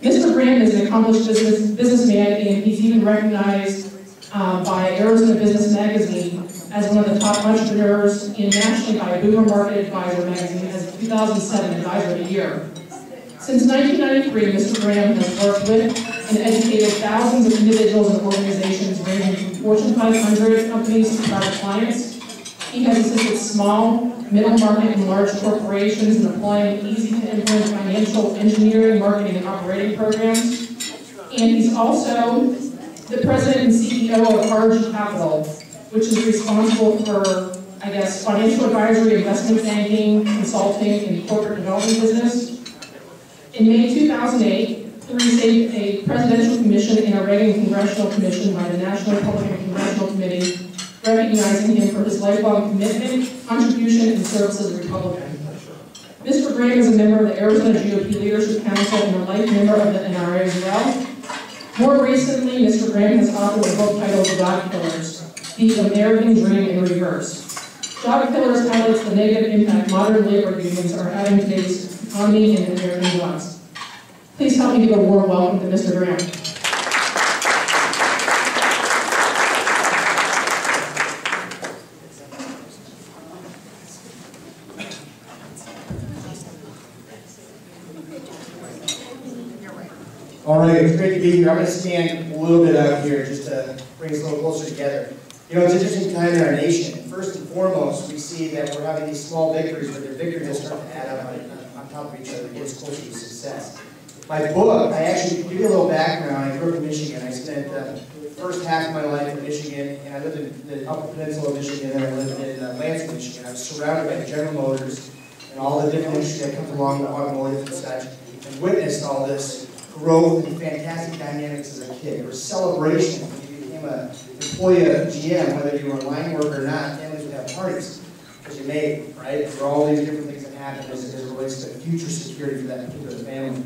Mr. Graham is an accomplished businessman, and he's even recognized by Arizona Business Magazine as one of the top entrepreneurs nationally by Boomer Market Advisor magazine as the 2007 Advisor of the Year. Since 1993, Mr. Graham has worked with and educated thousands of individuals and organizations ranging from Fortune 500 companies to private clients. He has assisted small, middle market, and large corporations in applying easy-to-implement financial engineering, marketing, and operating programs. And he's also the president and CEO of RG Capital, which is responsible for, financial advisory, investment banking, consulting, and corporate development business. In May 2008, he received a presidential commission and a Reagan Congressional Commission by the National Republican Congressional Committee, recognizing him for his lifelong commitment, contribution, and service as a Republican. Mr. Graham is a member of the Arizona GOP Leadership Council and a life member of the NRA as well. More recently, Mr. Graham has authored a book titled Job Killers, The American Dream in Reverse. Job Killers highlights the negative impact modern labor unions are having today's economy and American jobs. Please help me give a warm welcome to Mr. Graham. All right, it's great to be here. I'm going to stand a little bit out here just to bring us a little closer together. You know, it's an interesting time in our nation. First and foremost, we see that we're having these small victories, but their victories start to add up on top of each other to get us closer to success. My book, I actually, to give you a little background, I grew up in Michigan. I spent the first half of my life in Michigan, and I lived in the Upper Peninsula of Michigan, and I lived in Lansing, Michigan. I was surrounded by General Motors and all the different industries that come along, the automotive and such, and witnessed all this growth and fantastic dynamics as a kid. There was celebration when you became an employee of GM, whether you were a line worker or not. Families would have parties because you made it, right? There were all these different things that happened as it relates to future security for that particular family.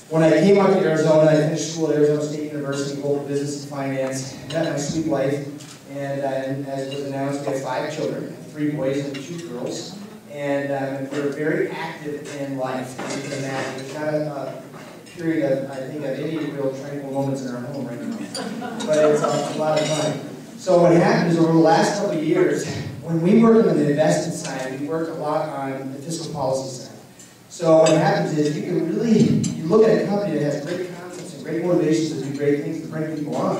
When I came out to Arizona, I finished school at Arizona State University, Global Business and Finance. I met my sweet wife, and as was announced, we have 5 children, 3 boys and 2 girls. And we're very active in life. You can imagine. There's not a period of, I think, of any real tranquil moments in our home right now. But it's a lot of fun. So what happened is over the last couple of years, when we worked on the investment side, we worked a lot on the fiscal policy side. So what happens is you can really, you look at a company that has great concepts and great motivations to do great things to bring people on.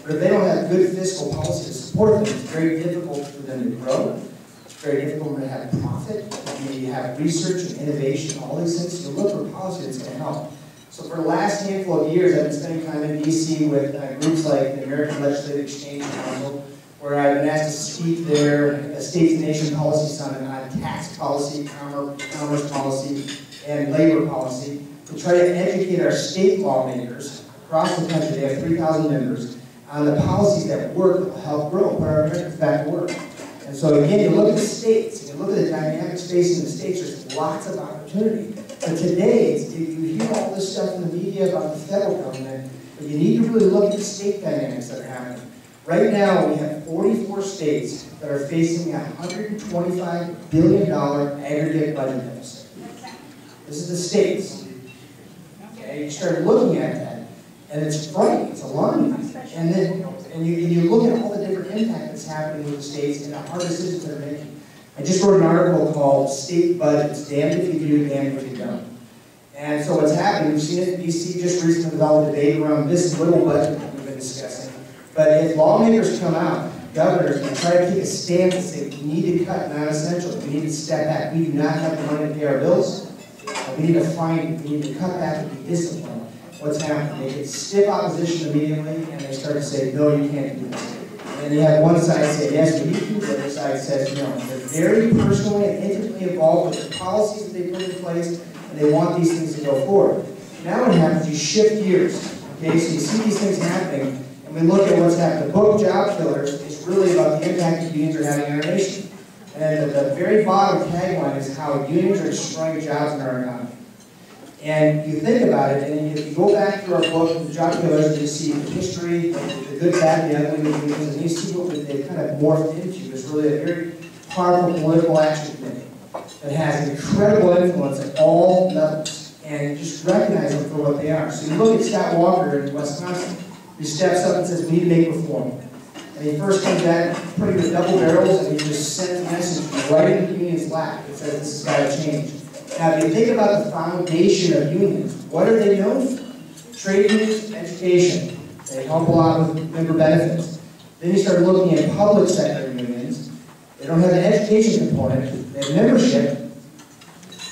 But if they don't have good fiscal policy to support them, it's very difficult for them to grow. It's very difficult for them to have profit. You have research and innovation, all these things. So you look for policy that's going to help. So for the last handful of years, I've been spending time in DC with groups like the American Legislative Exchange Council, where I've been asked to speak there at the States and Nation Policy Summit on tax policy, commerce policy, and labor policy, to try to educate our state lawmakers across the country. They have 3,000 members on the policies that work that will help grow, put our Americans back to work. And so again, you look at the states, and you look at the dynamic space in the states, there's lots of opportunity. But today, you hear all this stuff in the media about the federal government, but you need to really look at the state dynamics that are happening. Right now, we have 44 states that are facing a $125 billion aggregate budget deficit. This is the states. Okay, you start looking at that, and it's frightening, it's alarming. And you look at all the different impact that's happening with the states and the hard decisions they're making. I just wrote an article called State Budgets, Damned If You Do, Damned If You Don't. And so what's happening, we've seen it in DC just recently with all the debate around this little budget that we've been discussing. But if lawmakers come out, governors, and try to take a stance and say, we need to cut non-essential, we need to step back, we do not have the money to pay our bills, we need to find, we need to cut back and be disciplined. What's happening? They get stiff opposition immediately, and they start to say, no, you can't do this. And you have one side say, yes, we need to, the other side says, no. They're very personally and intimately involved with the policies that they put in place, and they want these things to go forward. Now what happens, you shift gears. Okay, so you see these things happening, and we look at what's happening. The book, Job Killers, is really about the impact that unions are having on our nation. And at the very bottom tagline is how unions are destroying jobs in our economy. And you think about it, and if you go back through our book, the Job Killers, you see the history, the good, bad, the ugly, and you see what they kind of morphed into. It's really a very powerful political action committee that has incredible influence at all levels. and just recognize them for what they are. So you look at Scott Walker in Wisconsin, who steps up and says, we need to make reform. And he first comes back putting the double barrels, and he just sends a message right into the union's lap that says this has got to change. Now, if you think about the foundation of unions, what are they known for? Trade unions, education. They help a lot with member benefits. Then you start looking at public sector unions. They don't have an education component. They have membership.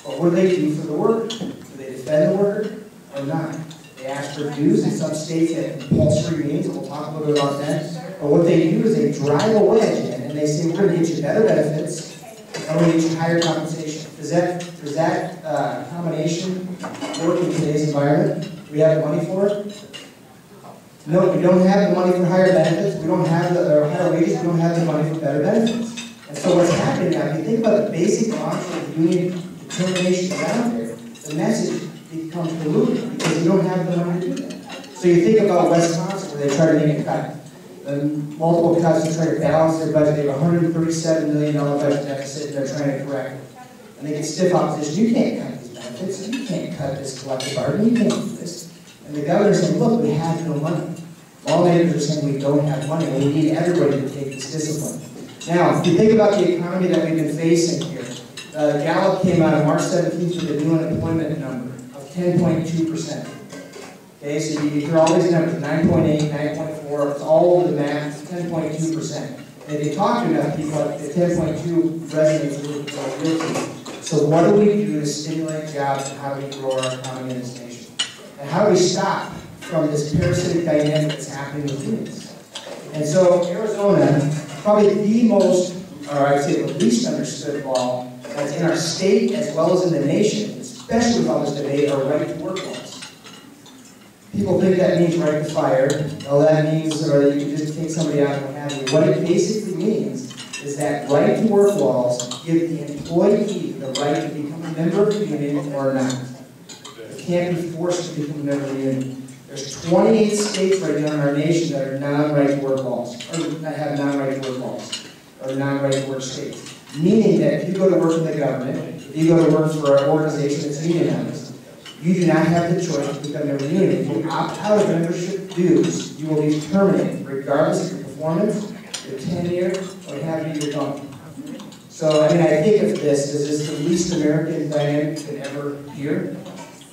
But what do they do for the worker? Do they defend the worker or not? They ask for dues. In some states they have compulsory means, and we'll talk a little bit about that. But what they do is they drive a wedge in, and they say, we're going to get you better benefits, and we're going to get you higher compensation. Does that combination work in today's environment? Do we have the money for it? No, we don't have the money for higher benefits. We don't have the higher wages. We don't have the money for better benefits. And so what's happening now, if you think about the basic mantra of union determination around there, the message becomes diluted because you don't have the money to do that. So you think about Wisconsin, where they try to make a cut. Multiple cuts to try to balance their budget. They have a $137 million budget deficit they're trying to correct it. And they get stiff opposition. You can't cut these benefits. You can't cut this collective bargaining. You can't do this. And the governor said, look, we have no money. Lawmakers are saying we don't have money, and we need everybody to take this discipline. Now, if you think about the economy that we've been facing here, Gallup came out on March 17th with a new unemployment number of 10.2%. Okay, so you hear all these numbers, 9.8, 9.4, it's all over the map, it's 10.2%. And if you talk to enough people, the 10.2 resonates with real team. So what do we do to stimulate jobs, and how do we grow our economy in this nation? And how do we stop from this parasitic dynamic that's happening with unions? And so Arizona, probably the most, or I'd say the least understood law that's in our state as well as in the nation, especially with all this debate, are right to work laws. People think that means right to fire. Well, that means, or that you can just take somebody out and what have you. What it basically means is that right to work laws give the employee the right to become a member of the union or not. They can't be forced to become a member of the union. There's 28 states right now in our nation that are non-right to work laws, or that have non-right to work laws, or non-right to work states. Meaning that if you go to work in the government, if you go to work for an organization that's unionized, you do not have the choice to become a member of the union. If you opt out of membership dues, you will be terminated, regardless of your performance, your tenure, or have you, you're gone. So, I mean, I think of this as this the least American dynamic you can ever hear,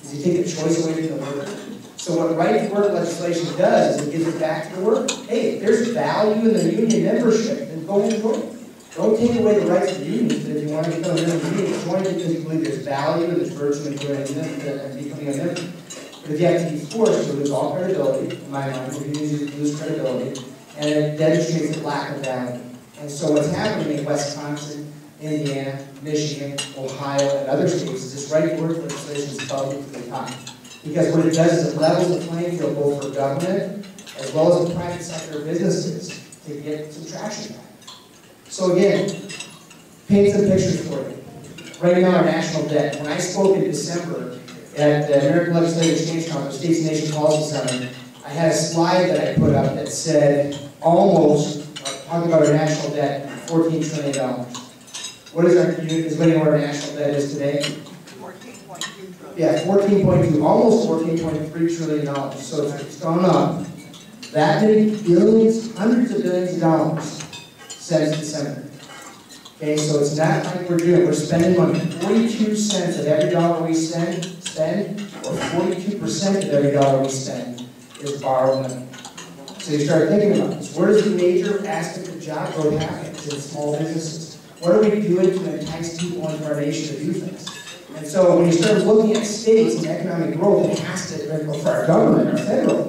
is you take the choice away from the worker. So what right to work legislation does is it gives it back to the worker. Hey, if there's value in the union membership, then go and join. Don't take away the rights of the unions, but if you want to become a member of the union, join because you believe there's value and there's virtue in joining and becoming a member. But if you have to be forced, you lose all credibility, in my mind, the unions lose credibility, and it demonstrates a lack of value. And so what's happening in Wisconsin, Indiana, Michigan, Ohio, and other states is this right to work legislation is bubbling to the top. Because what it does is it levels the playing field both for government as well as the private sector businesses to get some traction back. So again, paint some pictures for you. Right now, our national debt. When I spoke in December at the American Legislative Exchange Conference, States and Nation Policy Summit, I had a slide that I put up that said almost, talking about our national debt, $14 trillion. What is our, is anybody know what our national debt is today? 14.2 trillion. Yeah, 14.2, almost $14.3 trillion. So it's gone up that many billions, hundreds of billions of dollars since December. Okay, so it's not like we're spending money. 42 cents of every dollar we spend, or 42% of every dollar we spend is borrowed money. So you start thinking about this. Where does the major aspect of job growth happen? It's in small businesses. What are we doing to entice people into our nation to do things? And so when you start looking at states and economic growth, it has to, for our government, our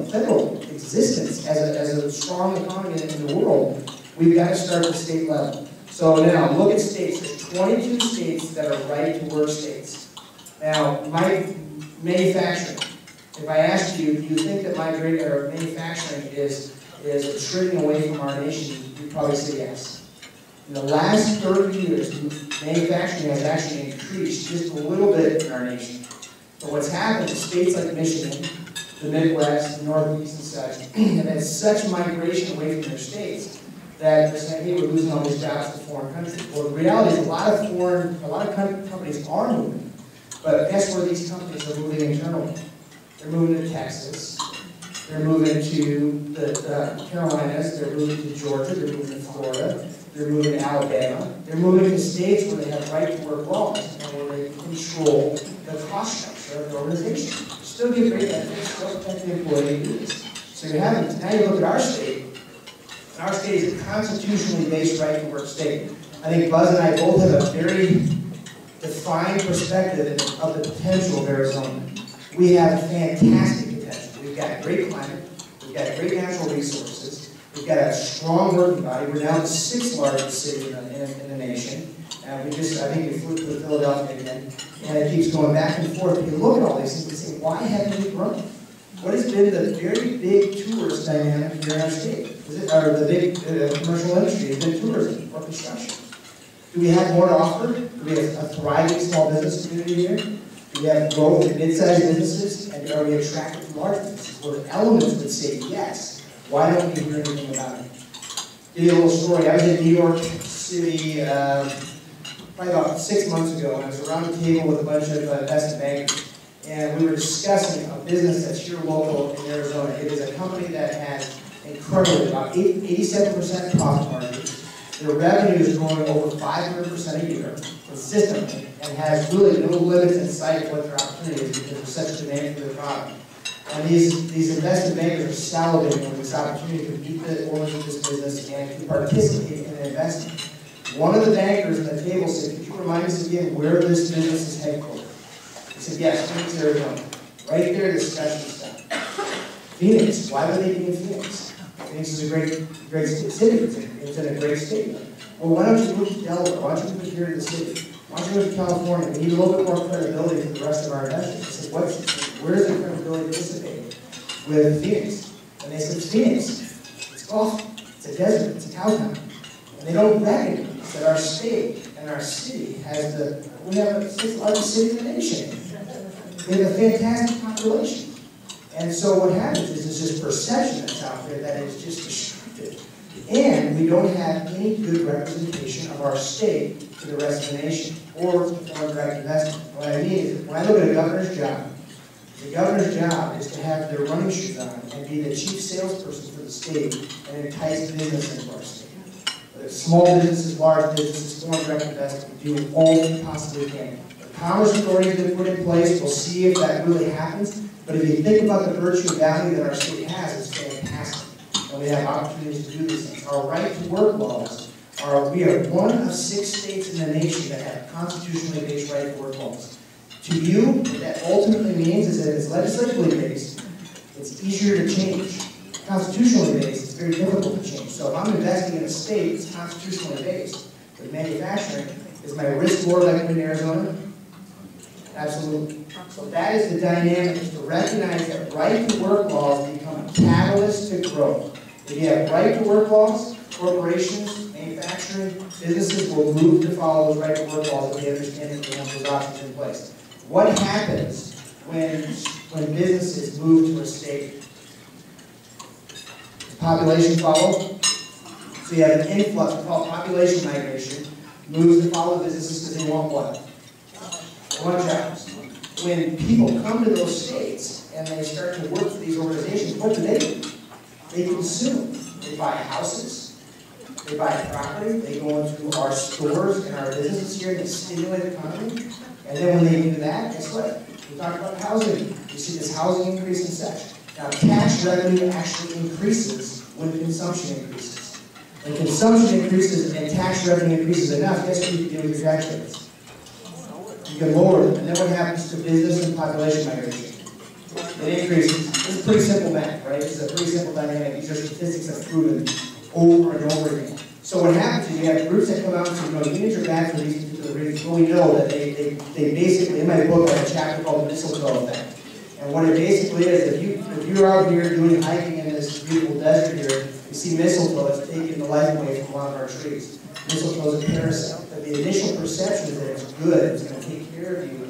federal existence as a strong economy in the world, we've got to start at the state level. So now, look at states. There's 22 states that are right-to-work states. Now, my manufacturing, if I asked you, do you think that manufacturing is shrinking away from our nation, you'd probably say yes. In the last 30 years, manufacturing has actually increased just a little bit in our nation. But what's happened in states like Michigan, the Midwest, the Northeast and such, have had such migration away from their states that they're saying, hey, we're losing all these jobs to foreign countries. Well, the reality is a lot of companies are moving, But guess where these companies are moving internally? They're moving to Texas, they're moving to the Carolinas, they're moving to Georgia, they're moving to Florida, they're moving to Alabama, they're moving to states where they have right-to-work laws and where they control the cost structure of the organization. Still give great benefits, still protect the employee duties. So you have, now you look at our state, and our state is a constitutionally based right-to-work state. I think Buzz and I both have a very defined perspective of the potential of Arizona. We have fantastic potential. We've got great climate, we've got great natural resources, we've got a strong working body. We're now the 6th largest city in the nation. I think we flew to Philadelphia again, and it keeps going back and forth. You look at all these things and say, why haven't we grown? What has been the very big tourist dynamic here in our state? The big commercial industry has been tourism or construction. Do we have more to offer? Do we have a thriving small business community here? Do we have growth in mid-sized businesses? And are we attracted to large businesses? Well, the elements would say yes. Why don't we hear anything about it? Give you a little story. I was in New York City probably about 6 months ago, and I was around the table with a bunch of investment bankers, and we were discussing a business that's here local in Arizona. It is a company that has incredibly, about 87% profit margins. Their revenue is growing over 500% a year, consistently, and has really no limits in sight of what their opportunity is because there's such demand for their product. And these investment bankers are salivating over this opportunity to meet the owners of this business and to participate in an investment. One of the bankers at the table said, could you remind us again where this business is headquartered? He said, yes, Phoenix, Arizona. Right there, the discussion stuff. Phoenix, why would they be in Phoenix? Phoenix is a great city. It's in a great state. Well, why don't you move to Delaware? Why don't you move here to the city? Why don't you move to California? We need a little bit more credibility for the rest of our investors. I said, where is the credibility dissipated with Phoenix? And they said, Phoenix, it's awful. It's a desert. It's a cow town. And they don't recognize that our state and our city has we have the 6th largest city in the nation. We have a fantastic population. And so what happens is there's this perception that's out there that is just destructive. And we don't have any good representation of our state to the rest of the nation or foreign direct investment. What I mean is when I look at a governor's job, the governor's job is to have their running shoes on and be the chief salesperson for the state and entice business into our state. Whether it's small businesses, large businesses, foreign direct investment, we do all we possibly can. The Commerce Authority has been put in place. We'll see if that really happens. But if you think about the virtue and value that our state has, it's fantastic. And we have opportunities to do these things. Our right-to-work laws we are one of 6 states in the nation that have constitutionally based right-to-work laws. To you, what that ultimately means is that it's legislatively based, it's easier to change. Constitutionally based, it's very difficult to change. So if I'm investing in a state that's constitutionally based, with manufacturing, is my risk more likely in Arizona? Absolutely. So that is the dynamic, is to recognize that right-to-work laws become a catalyst to growth. If you have right-to-work laws, corporations, manufacturing, businesses will move to follow those right-to-work laws if they understand that they have those options in place. What happens when businesses move to a state? Does population follow? So you have an influx, we call it population migration, moves to follow businesses because they want what? They want jobs. When people come to those states and they start to work for these organizations, what do? They consume. They buy houses, they buy property, they go into our stores and our businesses here and they stimulate the economy. And then when they do that, guess what? We talk about housing. You see this housing increase and such. Now, tax revenue actually increases when consumption increases. When consumption increases and tax revenue increases enough, guess what you can do with your tax rates? You can lower them. And then what happens to business and population migration? It increases. This is pretty simple math, right? This is a pretty simple dynamic. These are statistics that are proven over and over again. So what happens is you have groups that come out and say, unions are bad for these particular reasons. Well, we know that they basically, in my book, I have a chapter called the mistletoe effect. And what it basically is, if you're out here doing hiking in this beautiful desert here, you see mistletoe, it's taking the life away from one of our trees. Mistletoe is a parasite. But the initial perception is that it's good, it's going to take care of you.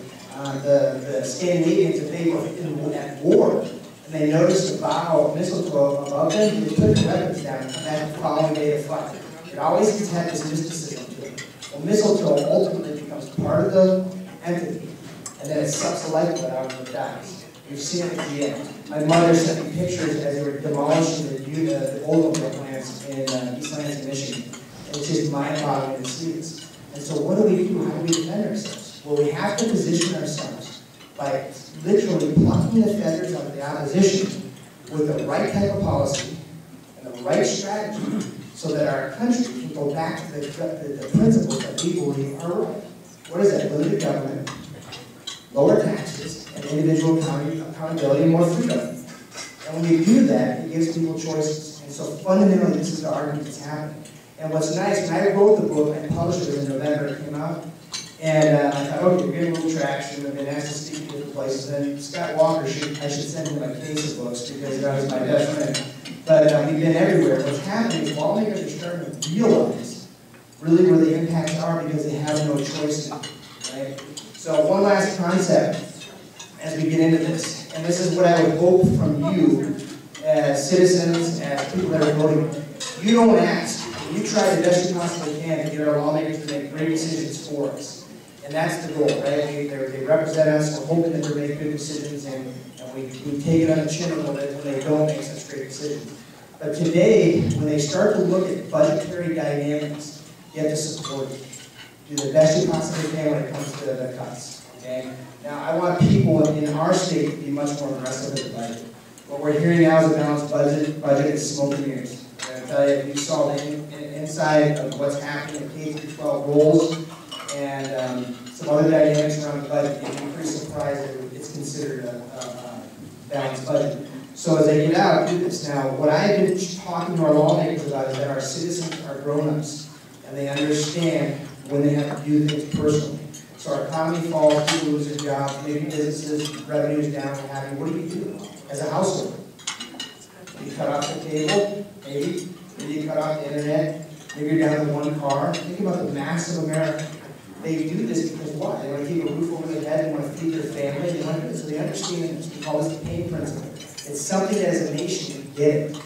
The Scandinavians, if they were at war, and they noticed the bough of mistletoe above them, they put their weapons down and come back the following day to fight. It always has this mysticism to it. Well, mistletoe ultimately becomes part of the entity, and then it sucks the lifeblood out of the dies. We've seen it at the end. My mother sent me pictures as they were demolishing the old plants in East Lansing, Michigan. And it's just mind-boggling to see this. And so what do we do? How do we defend ourselves? Well, we have to position ourselves by literally plucking the feathers out of the opposition with the right type of policy and the right strategy so that our country can go back to the principles that we believe are right. What is that? Limited government, lower taxes, and individual accountability and more freedom. And when you do that, it gives people choices. And so fundamentally, this is the argument that's happening. And what's nice, when I wrote the book, I published it in November, it came out, and I thought, okay, we're getting a little traction, I've been asked to speak in different places, and Scott Walker, I should send him my case of books, because that was my best friend. But we've been everywhere. What's happening is lawmakers are starting to realize really where the impacts are because they have no choice now, right? So one last concept as we get into this, and this is what I would hope from you as citizens, as people that are voting. You don't ask. You try the best you possibly can to get our lawmakers to make great decisions for us. And that's the goal, right? They represent us, we're hoping that they're making good decisions, and we take it on the chin a little bit when they don't make such great decisions. But today, when they start to look at budgetary dynamics, you have to support it. Do the best you possibly can when it comes to the cuts, okay? Now, I want people in our state to be much more aggressive with the budget. What we're hearing now is a balanced budget is smoke and mirrors. I tell you, if you saw the inside of what's happening in K-12 roles and some other dynamics around the budget, you'd be pretty surprised that it's considered a balanced budget. So as I get out and do this now, what I've been talking to our lawmakers about is that our citizens are grown-ups and they understand when they have to do things personally. So our economy falls, people lose their jobs, maybe businesses, revenues down, what have you. What do you do as a household? You cut off the cable, maybe. Maybe you cut off the internet. Maybe you're down to one car. Think about the mass of America. They do this because why? They want to keep a roof over their head. They want to feed their family. So they understand this. We call this the pain principle. It's something that as a nation we get it.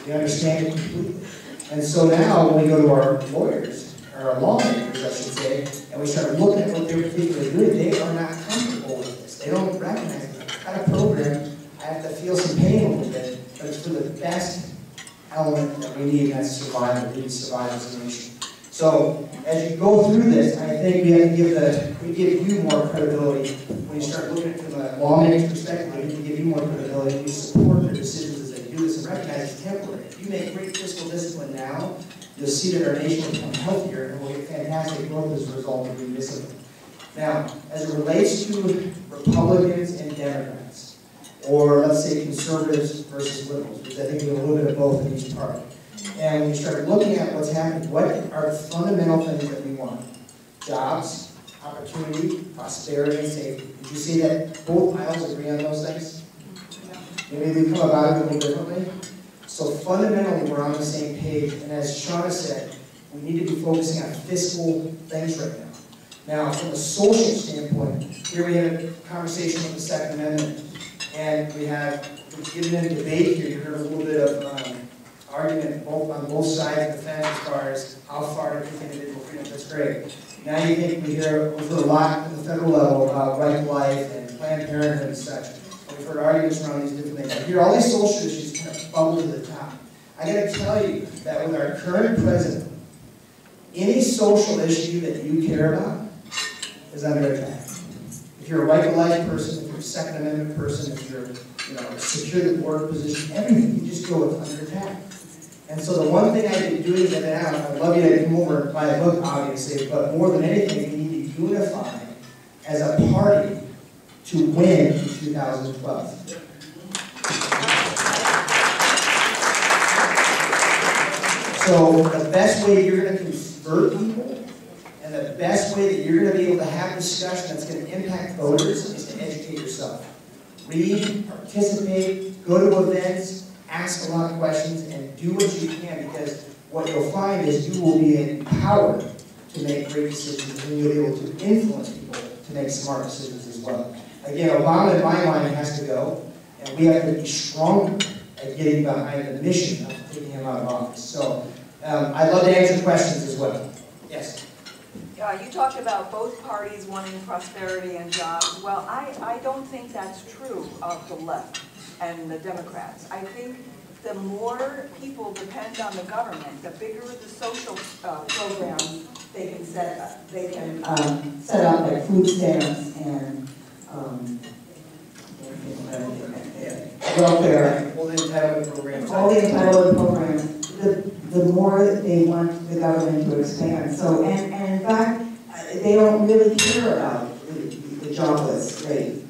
We understand it completely. And so now when we go to our lawyers, or our lawmakers, I should say, and we start looking at what they're particularly doing, they are not comfortable with this. They don't recognize it. I've got a program. I have to feel some pain a little bit, but it's for the best element that we need, and that's survival. We need survival as a nation. So as you go through this, I think we have to give you more credibility. When you start looking at it from a lawmaker's perspective, we need to give you more credibility. We support their decisions as they do this and recognize it's temporary. If you make great fiscal discipline now, you'll see that our nation will become healthier and we'll get fantastic growth as a result of doing discipline. Now, as it relates to Republicans and Democrats, or let's say conservatives versus liberals, because I think we have a little bit of both in each party. And when you start looking at what's happening, what are the fundamental things that we want? Jobs, opportunity, prosperity, and safety. Did you see that both aisles agree on those things? Maybe we come about it a little differently. So fundamentally, we're on the same page. And as Shauna said, we need to be focusing on fiscal things right now. Now, from a social standpoint, here we have a conversation with the Second Amendment. And we've given a debate here. You heard a little bit of argument on both sides of the fence as far as how far to take individual freedom. That's great. Now you think we've heard a lot at the federal level about right to life and Planned Parenthood and such. And we've heard arguments around these different things. I hear all these social issues kind of bubble to the top. I got to tell you that with our current president, any social issue that you care about is under attack. If you're a right to life person, if you're a Second Amendment person, if you're a secure the border position, everything, you just go with under attack. And so the one thing I've been doing right now, I'd love you to come over and buy a book, obviously, but more than anything, we need to unify as a party to win in 2012. So the best way you're going to convert people, and the best way that you're going to be able to have discussion that's going to impact voters is to educate yourself. Read, participate, go to events, ask a lot of questions, and do what you can, because what you'll find is you will be empowered to make great decisions, and you'll be able to influence people to make smart decisions as well. Again, Obama, in my mind, has to go, and we have to be stronger at getting behind the mission of taking him out of office. So I'd love to answer questions as well. Yes? You talked about both parties wanting prosperity and jobs. Well, I don't think that's true of the left and the Democrats. I think the more people depend on the government, the bigger the social programs they can set up. They can set up like food stamps and welfare. All the entitlement programs. All the entitlement programs. The more they want the government to expand. So, and in fact, they don't really care about the jobless rate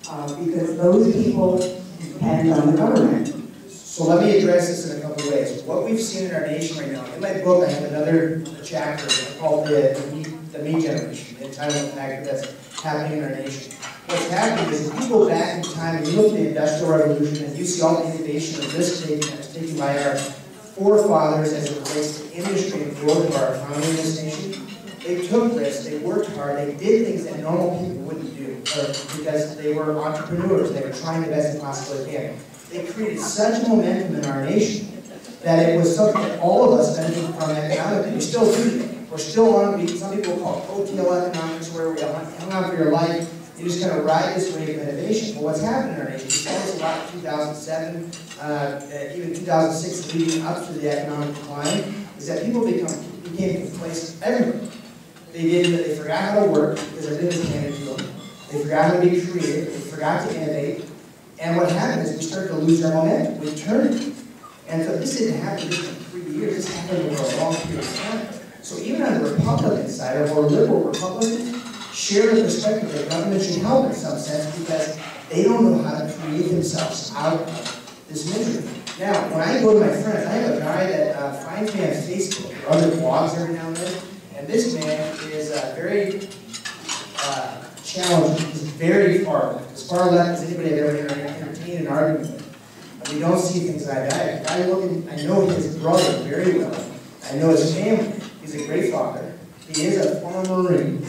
because those people depend on the government. So let me address this in a couple of ways. What we've seen in our nation right now, in my book I have another chapter called the Me Generation, the entitlement factor that's happening in our nation. What's happening is if you go back in time and you look at the Industrial Revolution and you see all the innovation and risk-taking that was taken by our forefathers as it relates to industry and growth of our economy in this nation, they took risks, they worked hard, they did things that normal people wouldn't do because they were entrepreneurs, they were trying the best they possibly can. They created such momentum in our nation that it was something that all of us benefited from economically. We still do. We're still on, some people call it coattail economics, where we hung on for your life. You just kind of ride this wave of innovation. But what's happened in our nation, we saw this a lot in 2007, even 2006 leading up to the economic decline, is that people became complacent everywhere. They forgot how to work because everything was handed to them. They forgot how to be creative. They forgot to innovate. And what happened is we started to lose our momentum. We turned it. And so this didn't happen just in 3 years. This happened over a long period of time. So even on the Republican side, or more liberal Republicans, share the perspective that government should help in some sense because they don't know how to create themselves out of this misery. Now, when I go to my friends, I have a guy that finds me on Facebook or other blogs every now and then, and this man is very challenging. He's very far left. As far left as anybody I've ever entertained an argument with. And we don't see things like that. I know his brother very well. I know his family. He's a great father. He is a former Marine.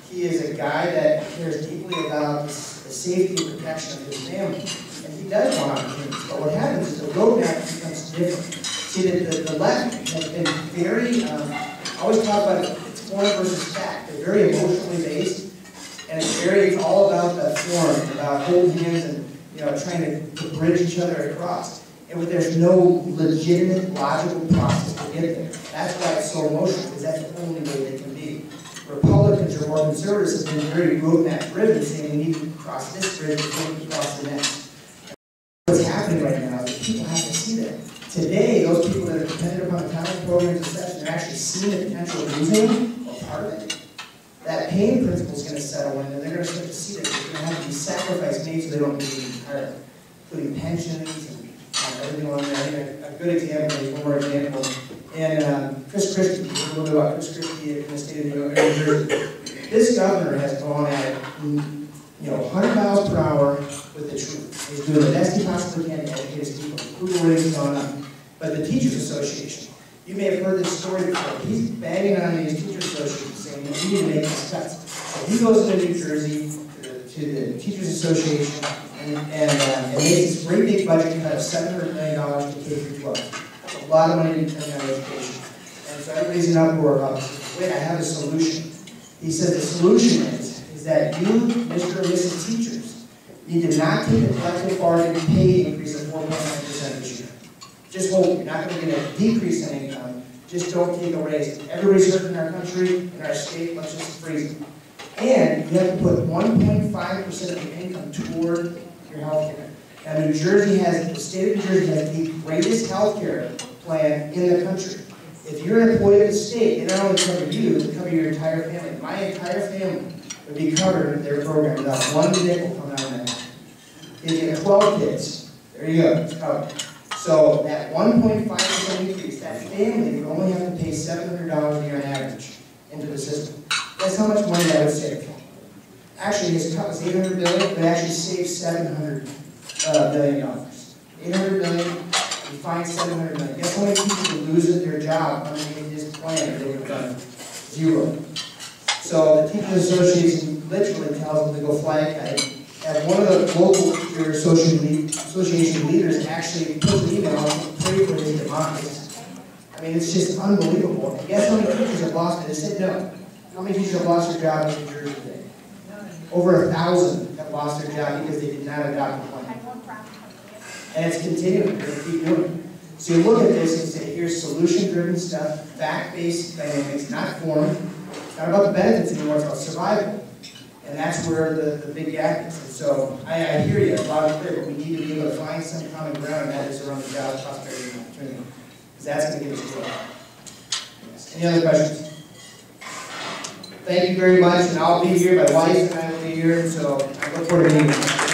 He is a guy that cares deeply about the safety and protection of his family. And he does want opportunities. But what happens is the roadmap becomes different. See, the left has been very, I always talk about it's form versus fact. They're very emotionally based. And it's all about the form, about holding hands and trying to bridge each other across. And there's no legitimate, logical process to get there. That's why it's so emotional, because that's the only way they can be. Republicans or more conservatives have been very roadmap driven, saying we need to cross this bridge before we cross the next. And what's happening right now is that people have to see that. Today, those people that are dependent upon talent programs and such, they're actually seeing the potential of losing or part of it. That pain principle is going to settle in, and they're going to start to see that there's going to have to be sacrifice made so they don't need to be retired, including pensions and everything along there. I think a good example, one more example, and Chris Christie, a little bit about Chris Christie in the state of New Jersey. This governor has gone at 100 miles per hour with the truth. He's doing the best he possibly can to educate his people. Approval ratings gone up. But the Teachers Association, you may have heard this story before. He's banging on these Teachers Associations saying we need to make these cuts. So he goes to New Jersey, to the Teachers Association, and makes this great big budget cut of $700 million to K-12. That's a lot of money to spend on education. And so everybody's in uproar about this. Wait, I have a solution. He says the solution is that you, Mr. and Mrs. Teachers, need to not take a collective bargaining pay increase of 4.9% this year. Just hold it. You're not going to get a decrease in income. Just don't take a raise. Everybody's hurting in our country, in our state. Let's just freeze it. And you have to put 1.5% of your income toward your health care. Now, the state of New Jersey has the greatest health care plan in the country. If you're an employee of the state, they not only cover you, they cover your entire family. My entire family would be covered in their program without one nickel coming out of that. If you have 12 kids, there you go, it's covered. So that 1.5% increase, that family would only have to pay $700 a year on average into the system. That's how much money that would save. Actually, his cut was $800 billion, but actually saved $700 billion. $800 billion, we find $700 million. Guess how many people would lose their job underneath this plan if they would have done zero? So the Teachers Association literally tells them to go fly a kite. And one of the local teacher association leaders actually put an email and prayed for his demise. I mean, it's just unbelievable. And guess how many teachers have lost it? They said no. How many teachers have lost their job in New Jersey today? Over 1,000 have lost their job because they did not adopt the plan. And it's continuing, we're gonna keep doing it. So you look at this and say, here's solution-driven stuff, fact-based dynamics, not form. It's not about the benefits anymore, it's about survival. And that's where the big gap is. And so I hear you loud and clear, but we need to be able to find some common ground, and that is around the jobs, prosperity, and opportunity. Because that's going to give us growth. Yes. Any other questions? Thank you very much, and I'll be here. My wife and I will be here, so I look forward to meeting you.